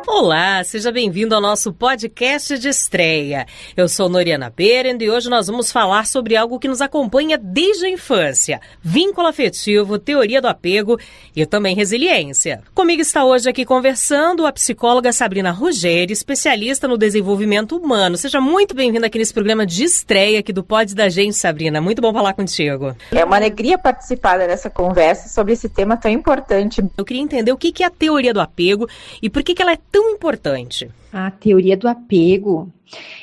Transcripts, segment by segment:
Olá, seja bem-vindo ao nosso podcast de estreia. Eu sou Noriana Berend e hoje nós vamos falar sobre algo que nos acompanha desde a infância: vínculo afetivo, teoria do apego e também resiliência. Comigo está hoje aqui conversando a psicóloga Sabrina Ruggeri, especialista no desenvolvimento humano. Seja muito bem-vinda aqui nesse programa de estreia aqui do Pod da Gente, Sabrina. Muito bom falar contigo. É uma alegria participar dessa conversa sobre esse tema tão importante. Eu queria entender o que é a teoria do apego e por que ela é tão importante. A teoria do apego,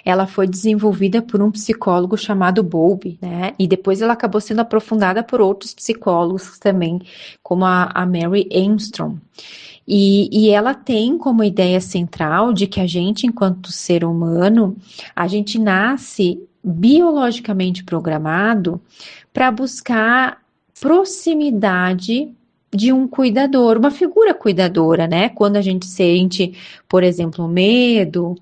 ela foi desenvolvida por um psicólogo chamado Bowlby, né? E depois ela acabou sendo aprofundada por outros psicólogos também, como a Mary Armstrong. E ela tem como ideia central de que a gente, enquanto ser humano, a gente nasce biologicamente programado para buscar proximidade de um cuidador, uma figura cuidadora, né? Quando a gente sente, por exemplo, medo,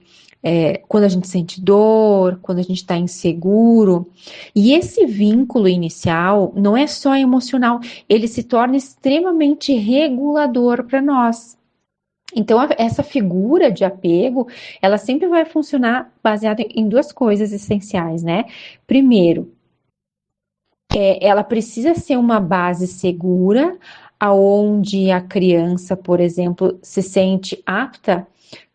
quando a gente sente dor, quando a gente está inseguro. E esse vínculo inicial não é só emocional, ele se torna extremamente regulador para nós. Então, essa figura de apego, ela sempre vai funcionar baseada em duas coisas essenciais, né? Primeiro, ela precisa ser uma base segura, aonde a criança, por exemplo, se sente apta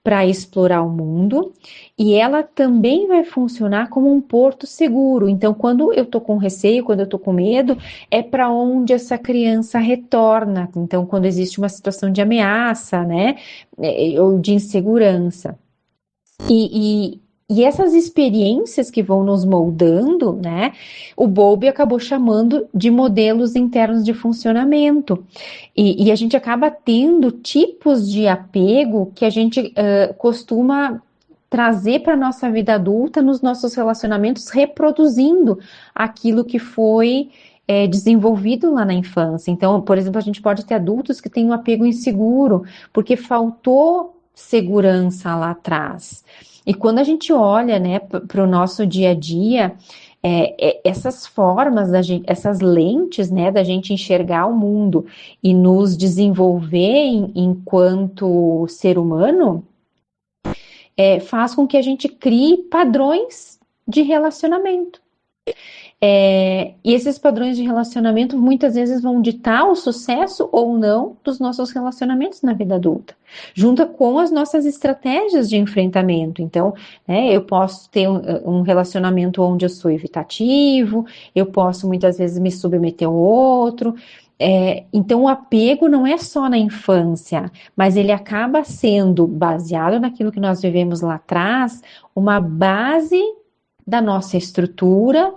para explorar o mundo, e ela também vai funcionar como um porto seguro. Então, quando eu estou com receio, quando eu estou com medo, é para onde essa criança retorna. Então, quando existe uma situação de ameaça, né, ou de insegurança. E essas experiências que vão nos moldando, né, o Bowlby acabou chamando de modelos internos de funcionamento. E a gente acaba tendo tipos de apego que a gente costuma trazer para a nossa vida adulta nos nossos relacionamentos, reproduzindo aquilo que foi desenvolvido lá na infância. Então, por exemplo, a gente pode ter adultos que têm um apego inseguro, porque faltou segurança lá atrás. E quando a gente olha, né, para o nosso dia a dia, essas formas, essas lentes, né, da gente enxergar o mundo e nos desenvolver enquanto ser humano, faz com que a gente crie padrões de relacionamento. E esses padrões de relacionamento muitas vezes vão ditar o sucesso ou não dos nossos relacionamentos na vida adulta, junto com as nossas estratégias de enfrentamento. Então, eu posso ter um relacionamento onde eu sou evitativo, eu posso muitas vezes me submeter ao outro. Então, o apego não é só na infância, mas ele acaba sendo baseado naquilo que nós vivemos lá atrás, uma base da nossa estrutura,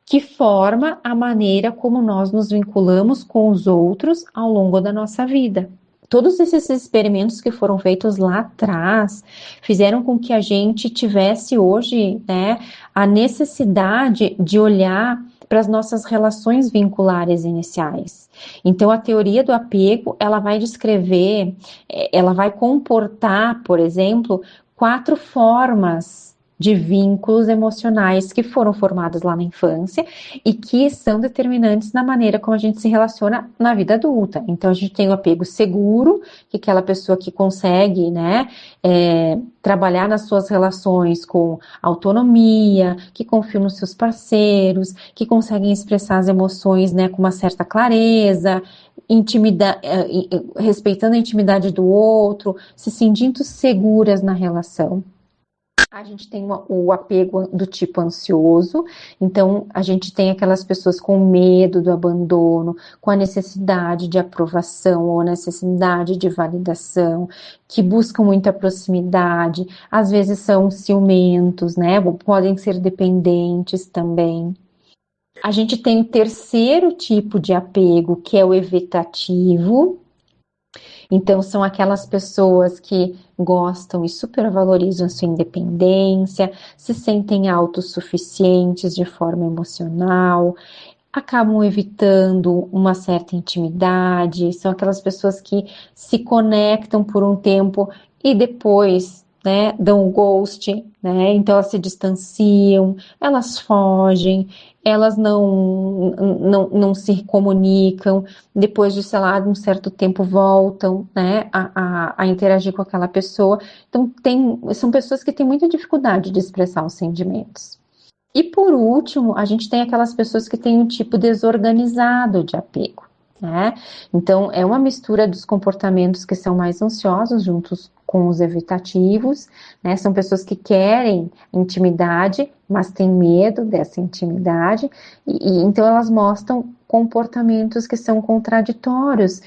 que forma a maneira como nós nos vinculamos com os outros ao longo da nossa vida. Todos esses experimentos que foram feitos lá atrás fizeram com que a gente tivesse hoje, né, a necessidade de olhar para as nossas relações vinculares iniciais. Então, a teoria do apego, ela vai descrever, ela vai comportar, por exemplo, 4 formas de vínculos emocionais que foram formados lá na infância e que são determinantes na maneira como a gente se relaciona na vida adulta. Então, a gente tem o apego seguro, que é aquela pessoa que consegue, né, trabalhar nas suas relações com autonomia, que confia nos seus parceiros, que conseguem expressar as emoções, né, com uma certa clareza, respeitando a intimidade do outro, se sentindo seguras na relação. A gente tem o apego do tipo ansioso, então a gente tem aquelas pessoas com medo do abandono, com a necessidade de aprovação ou necessidade de validação, que buscam muita proximidade, às vezes são ciumentos, né? Podem ser dependentes também. A gente tem o terceiro tipo de apego, que é o evitativo. Então, são aquelas pessoas que gostam e supervalorizam a sua independência, se sentem autossuficientes de forma emocional, acabam evitando uma certa intimidade, são aquelas pessoas que se conectam por um tempo e depois né, dão o ghost, né, então elas se distanciam, elas fogem, elas não se comunicam, depois de, sei lá, de um certo tempo voltam, né, a interagir com aquela pessoa. Então, são pessoas que têm muita dificuldade de expressar os sentimentos. E por último, a gente tem aquelas pessoas que têm um tipo desorganizado de apego, né? Então, é uma mistura dos comportamentos que são mais ansiosos juntos com os evitativos, né? São pessoas que querem intimidade, mas têm medo dessa intimidade, e então elas mostram comportamentos que são contraditórios.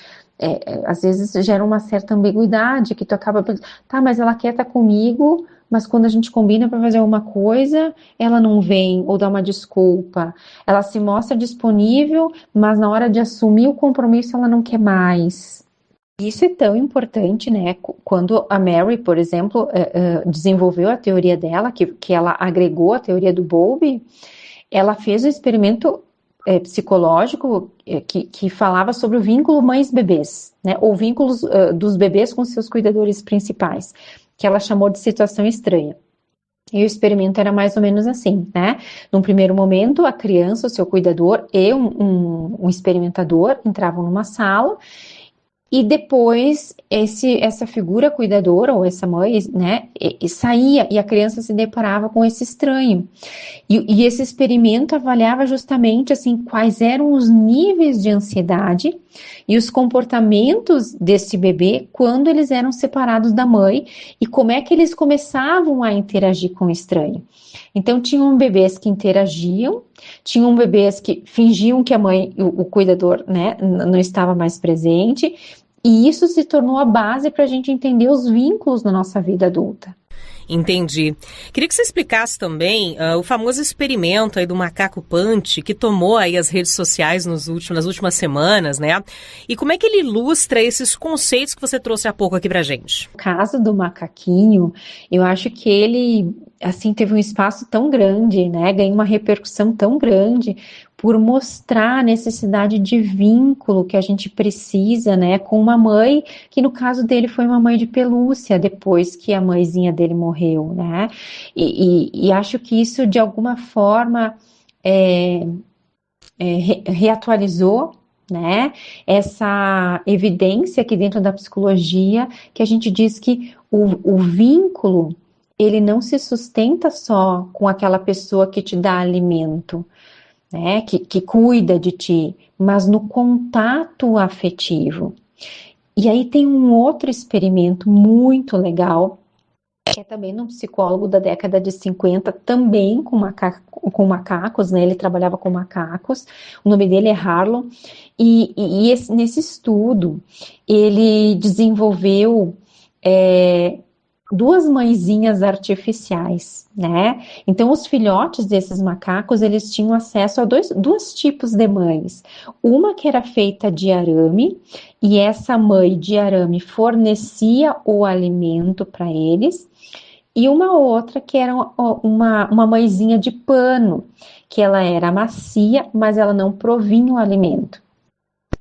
Às vezes gera uma certa ambiguidade, que tu acaba pensando, tá, mas ela quer estar comigo, mas quando a gente combina para fazer alguma coisa, ela não vem ou dá uma desculpa. Ela se mostra disponível, mas na hora de assumir o compromisso ela não quer mais. Isso é tão importante, né? Quando a Mary, por exemplo, desenvolveu a teoria dela, que ela agregou a teoria do Bowlby, ela fez um experimento psicológico que falava sobre o vínculo mães-bebês, né? Ou vínculos dos bebês com seus cuidadores principais, que ela chamou de situação estranha. E o experimento era mais ou menos assim, né? Num primeiro momento, a criança, o seu cuidador e um experimentador entravam numa sala, e depois essa figura cuidadora, ou essa mãe, né, saía, e a criança se deparava com esse estranho. E esse experimento avaliava justamente assim, quais eram os níveis de ansiedade e os comportamentos desse bebê quando eles eram separados da mãe, e como é que eles começavam a interagir com o estranho. Então, tinham bebês que interagiam, tinham bebês que fingiam que a mãe, o cuidador, né, não estava mais presente, e isso se tornou a base para a gente entender os vínculos na nossa vida adulta. Entendi. Queria que você explicasse também o famoso experimento aí do macaco Punch, que tomou aí as redes sociais nas últimas semanas, né? E como é que ele ilustra esses conceitos que você trouxe há pouco aqui pra gente? O caso do macaquinho, eu acho que ele, assim, teve um espaço tão grande, né? Ganhou uma repercussão tão grande por mostrar a necessidade de vínculo que a gente precisa, né, com uma mãe, que no caso dele foi uma mãe de pelúcia, depois que a mãezinha dele morreu, né, e acho que isso de alguma forma reatualizou, né, essa evidência aqui dentro da psicologia, que a gente diz que o vínculo, ele não se sustenta só com aquela pessoa que te dá alimento, né, que cuida de ti, mas no contato afetivo. E aí tem um outro experimento muito legal, que é também de um psicólogo da década de 50, também com macacos, né, ele trabalhava com macacos, o nome dele é Harlow, e nesse estudo ele desenvolveu duas mãezinhas artificiais, né? Então, os filhotes desses macacos, eles tinham acesso a dois tipos de mães. Uma que era feita de arame, e essa mãe de arame fornecia o alimento para eles, e uma outra que era uma mãezinha de pano, que ela era macia, mas ela não provinha o alimento.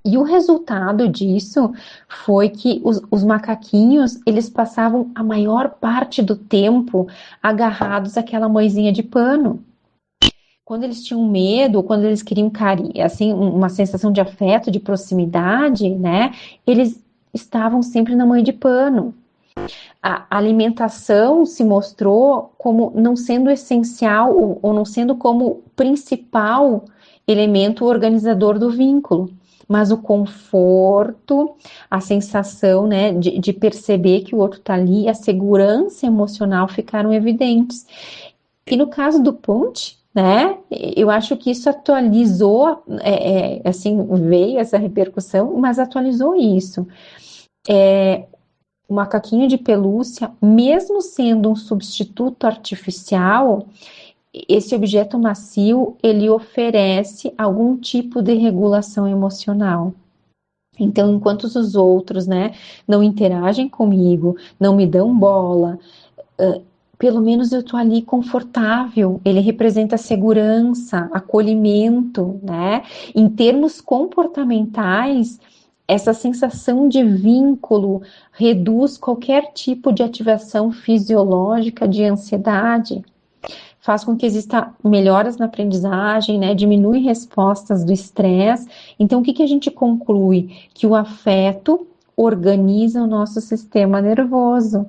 E o resultado disso foi que os macaquinhos, eles passavam a maior parte do tempo agarrados àquela mãezinha de pano. Quando eles tinham medo, quando eles queriam assim, uma sensação de afeto, de proximidade, né, eles estavam sempre na mãe de pano. A alimentação se mostrou como não sendo essencial ou não sendo como principal elemento organizador do vínculo. Mas o conforto, a sensação, né, de perceber que o outro está ali, a segurança emocional ficaram evidentes. E no caso do Punch, né, eu acho que isso atualizou, assim, veio essa repercussão, mas atualizou isso. O macaquinho de pelúcia, mesmo sendo um substituto artificial, esse objeto macio, ele oferece algum tipo de regulação emocional. Então, enquanto os outros, né, não interagem comigo, não me dão bola, pelo menos eu estou ali confortável, ele representa segurança, acolhimento, né? Em termos comportamentais, Essa sensação de vínculo reduz qualquer tipo de ativação fisiológica de ansiedade, faz com que exista melhoras na aprendizagem, né? Diminui respostas do estresse. Então, o que a gente conclui? Que o afeto organiza o nosso sistema nervoso.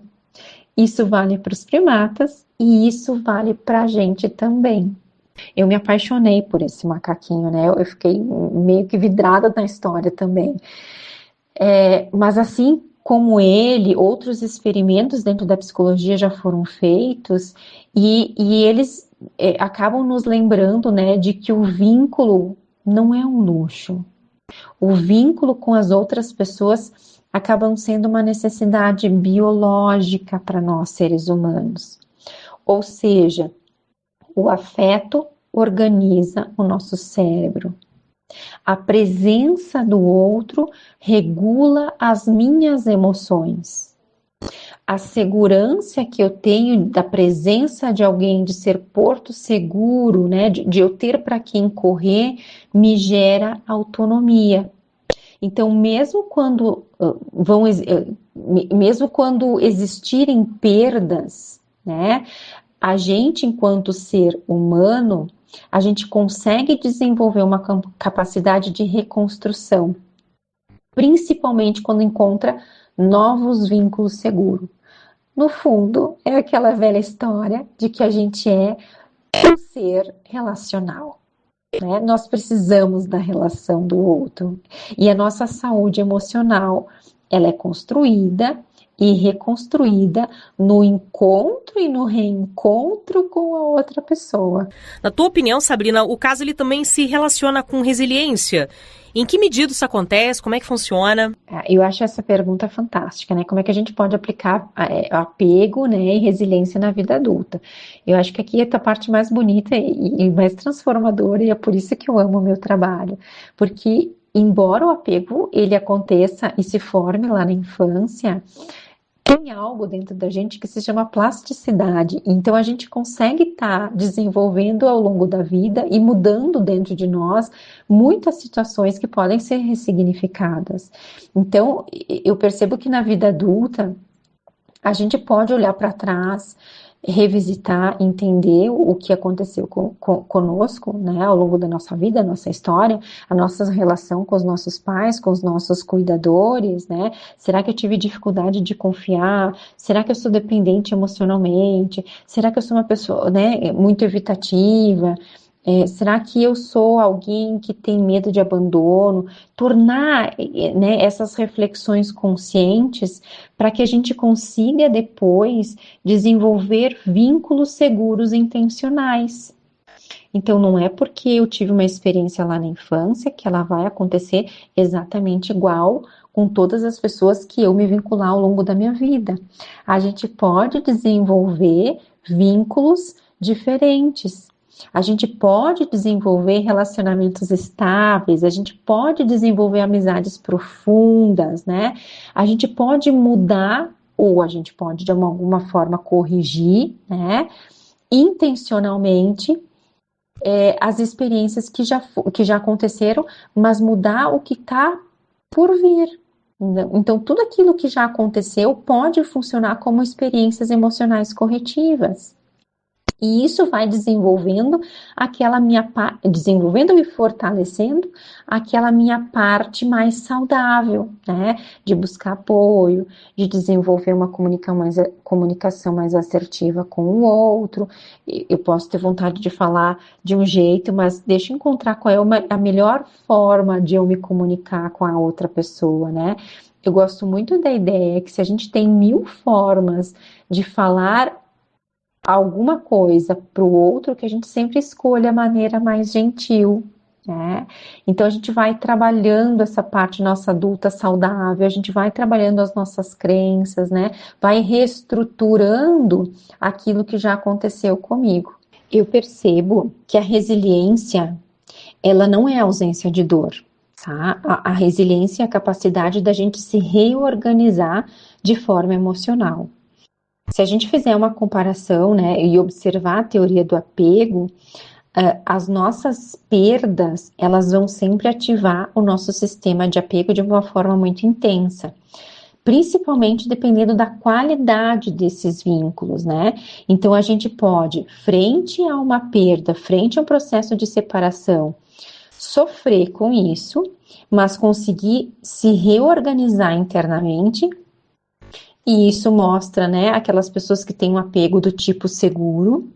Isso vale para os primatas e isso vale para a gente também. Eu me apaixonei por esse macaquinho, né? Eu fiquei meio que vidrada na história também. Mas assim como ele, outros experimentos dentro da psicologia já foram feitos e eles acabam nos lembrando, né, de que o vínculo não é um luxo. O vínculo com as outras pessoas acabam sendo uma necessidade biológica para nós, seres humanos. Ou seja, o afeto organiza o nosso cérebro. A presença do outro regula as minhas emoções. A segurança que eu tenho da presença de alguém, de ser porto seguro, né, de eu ter para quem correr, me gera autonomia. Então, mesmo quando existirem perdas, né, a gente, enquanto ser humano, a gente consegue desenvolver uma capacidade de reconstrução, principalmente quando encontra novos vínculos seguros. No fundo, é aquela velha história de que a gente é um ser relacional, né? Nós precisamos da relação do outro. E a nossa saúde emocional, ela é construída e reconstruída no encontro e no reencontro com a outra pessoa. Na tua opinião, Sabrina, o caso ele também se relaciona com resiliência? Em que medida isso acontece? Como é que funciona? Eu acho essa pergunta fantástica, né? Como é que a gente pode aplicar apego, né, e resiliência na vida adulta? Eu acho que aqui é a parte mais bonita e mais transformadora, e é por isso que eu amo o meu trabalho. Porque, embora o apego ele aconteça e se forme lá na infância, tem algo dentro da gente que se chama plasticidade. Então, a gente consegue estar desenvolvendo ao longo da vida e mudando dentro de nós muitas situações que podem ser ressignificadas. Então, eu percebo que na vida adulta, a gente pode olhar para trás, revisitar, entender o que aconteceu conosco, né, ao longo da nossa vida, a nossa história, a nossa relação com os nossos pais, com os nossos cuidadores, né? Será que eu tive dificuldade de confiar? Será que eu sou dependente emocionalmente? Será que eu sou uma pessoa, né, muito evitativa? Será que eu sou alguém que tem medo de abandono? Tornar, né, essas reflexões conscientes para que a gente consiga depois desenvolver vínculos seguros e intencionais. Então, não é porque eu tive uma experiência lá na infância que ela vai acontecer exatamente igual com todas as pessoas que eu me vincular ao longo da minha vida. A gente pode desenvolver vínculos diferentes. A gente pode desenvolver relacionamentos estáveis, a gente pode desenvolver amizades profundas, né? A gente pode mudar ou a gente pode de alguma forma corrigir, né? Intencionalmente as experiências que já aconteceram, mas mudar o que está por vir. Então, tudo aquilo que já aconteceu pode funcionar como experiências emocionais corretivas. E isso vai desenvolvendo desenvolvendo e fortalecendo aquela minha parte mais saudável, né? De buscar apoio, de desenvolver uma comunicação mais assertiva com o outro. Eu posso ter vontade de falar de um jeito, mas deixa eu encontrar qual é a melhor forma de eu me comunicar com a outra pessoa, né? Eu gosto muito da ideia que se a gente tem 1000 formas de falar alguma coisa para o outro, que a gente sempre escolha a maneira mais gentil, né? Então a gente vai trabalhando essa parte nossa adulta saudável, a gente vai trabalhando as nossas crenças, né? Vai reestruturando aquilo que já aconteceu comigo. Eu percebo que a resiliência, ela não é ausência de dor, tá? A resiliência é a capacidade da gente se reorganizar de forma emocional. Se a gente fizer uma comparação, né, e observar a teoria do apego, as nossas perdas, elas vão sempre ativar o nosso sistema de apego de uma forma muito intensa. Principalmente dependendo da qualidade desses vínculos, né? Então, a gente pode, frente a uma perda, frente a um processo de separação, sofrer com isso, mas conseguir se reorganizar internamente. E isso mostra, né, aquelas pessoas que têm um apego do tipo seguro.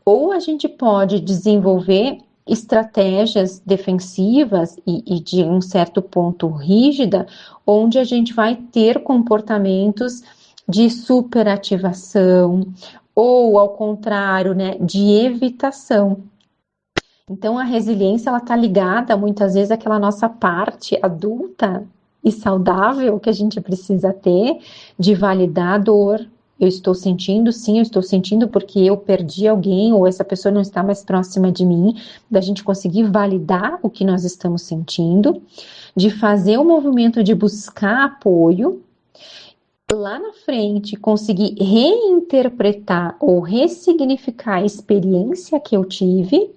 Ou a gente pode desenvolver estratégias defensivas e de um certo ponto rígida, onde a gente vai ter comportamentos de superativação ou, ao contrário, né, de evitação. Então, a resiliência, ela está ligada, muitas vezes, àquela nossa parte adulta e saudável que a gente precisa ter de validar a dor. Eu estou sentindo, sim, eu estou sentindo porque eu perdi alguém ou essa pessoa não está mais próxima de mim, da gente conseguir validar o que nós estamos sentindo, de fazer o movimento de buscar apoio, lá na frente conseguir reinterpretar ou ressignificar a experiência que eu tive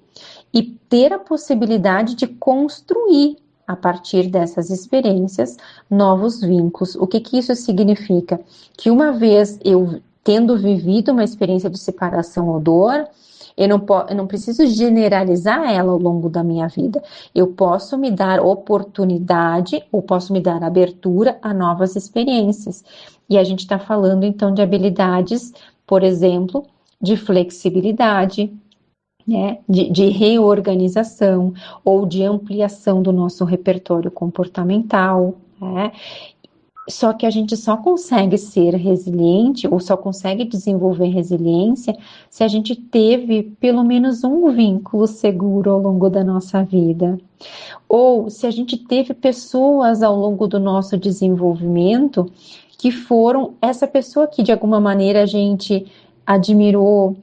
e ter a possibilidade de construir a partir dessas experiências, novos vínculos. O que isso significa? Que uma vez eu tendo vivido uma experiência de separação ou dor, eu não preciso generalizar ela ao longo da minha vida. Eu posso me dar oportunidade ou posso me dar abertura a novas experiências. E a gente está falando, então, de habilidades, por exemplo, de flexibilidade, né, de reorganização ou de ampliação do nosso repertório comportamental, né? Só que a gente só consegue ser resiliente ou só consegue desenvolver resiliência se a gente teve pelo menos um vínculo seguro ao longo da nossa vida. Ou se a gente teve pessoas ao longo do nosso desenvolvimento que foram essa pessoa que de alguma maneira a gente admirou,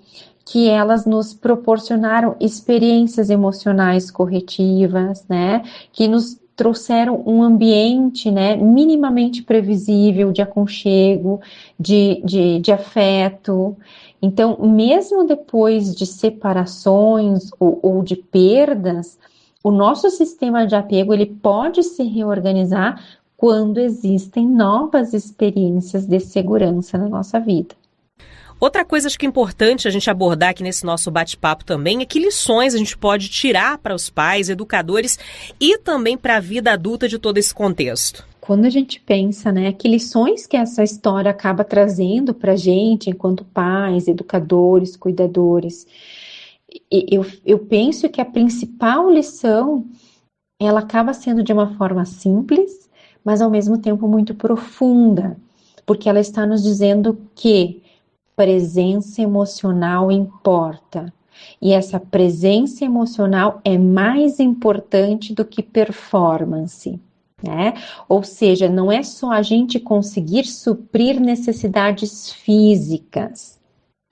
que elas nos proporcionaram experiências emocionais corretivas, né, que nos trouxeram um ambiente, né, minimamente previsível de aconchego, de afeto. Então, mesmo depois de separações ou de perdas, o nosso sistema de apego, ele pode se reorganizar quando existem novas experiências de segurança na nossa vida. Outra coisa acho que é importante a gente abordar aqui nesse nosso bate-papo também é que lições a gente pode tirar para os pais, educadores e também para a vida adulta de todo esse contexto. Quando a gente pensa, né, que lições que essa história acaba trazendo para a gente enquanto pais, educadores, cuidadores, eu penso que a principal lição, ela acaba sendo de uma forma simples, mas ao mesmo tempo muito profunda, porque ela está nos dizendo que presença emocional importa. E essa presença emocional é mais importante do que performance, né? Ou seja, não é só a gente conseguir suprir necessidades físicas,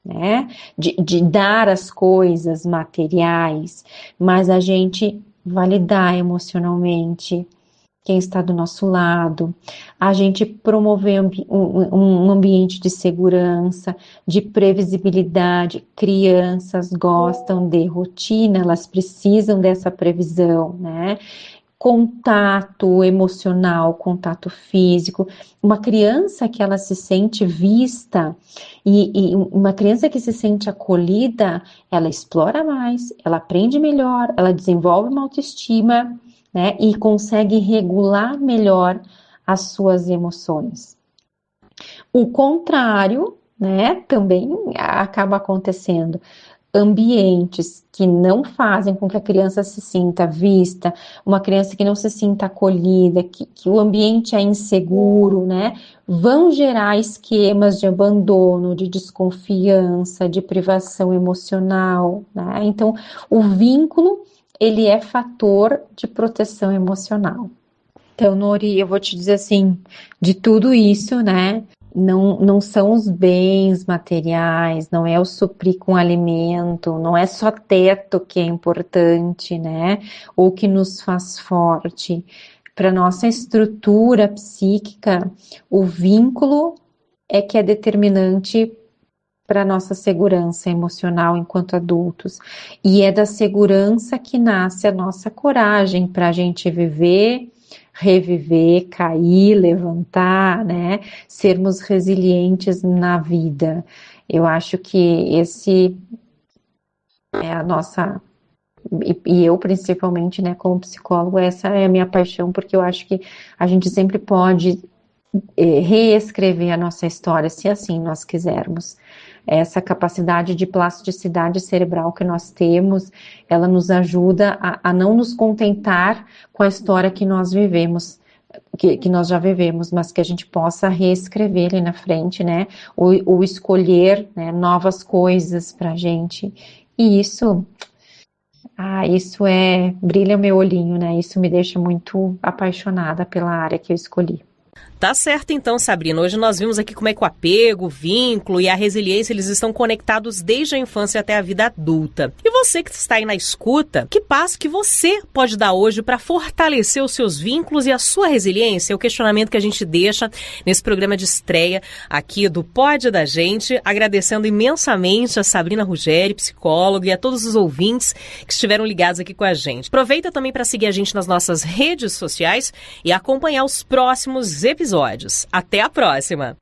né? De dar as coisas materiais, mas a gente validar emocionalmente quem está do nosso lado, a gente promover um ambiente de segurança, de previsibilidade. Crianças gostam de rotina, elas precisam dessa previsão, né? Contato emocional, contato físico. Uma criança que ela se sente vista e uma criança que se sente acolhida, ela explora mais, ela aprende melhor, ela desenvolve uma autoestima, né, e consegue regular melhor as suas emoções. O contrário, né, também acaba acontecendo. Ambientes que não fazem com que a criança se sinta vista, uma criança que não se sinta acolhida, que o ambiente é inseguro, né, vão gerar esquemas de abandono, de desconfiança, de privação emocional, né? Então, o vínculo ele é fator de proteção emocional. Então, Nori, eu vou te dizer assim, de tudo isso, né, não são os bens materiais, não é o suprir com alimento, não é só teto que é importante, né, ou que nos faz forte. Para nossa estrutura psíquica, o vínculo é que é determinante para a nossa segurança emocional enquanto adultos. E é da segurança que nasce a nossa coragem para a gente viver, reviver, cair, levantar, né? Sermos resilientes na vida. Eu acho que esse é a nossa... E eu, principalmente, né, como psicólogo, essa é a minha paixão, porque eu acho que a gente sempre pode reescrever a nossa história, se assim nós quisermos. Essa capacidade de plasticidade cerebral que nós temos, ela nos ajuda a não nos contentar com a história que nós vivemos, que nós já vivemos, mas que a gente possa reescrever ali na frente, né? Ou escolher, né, novas coisas pra gente. E isso brilha meu olhinho, né? Isso me deixa muito apaixonada pela área que eu escolhi. Tá certo então, Sabrina. Hoje nós vimos aqui como é que o apego, o vínculo e a resiliência, eles estão conectados desde a infância até a vida adulta. E você que está aí na escuta, que passo que você pode dar hoje para fortalecer os seus vínculos e a sua resiliência? É o questionamento que a gente deixa nesse programa de estreia aqui do Pod da Gente, agradecendo imensamente a Sabrina Ruggeri, psicóloga, e a todos os ouvintes que estiveram ligados aqui com a gente. Aproveita também para seguir a gente nas nossas redes sociais e acompanhar os próximos episódios. Até a próxima!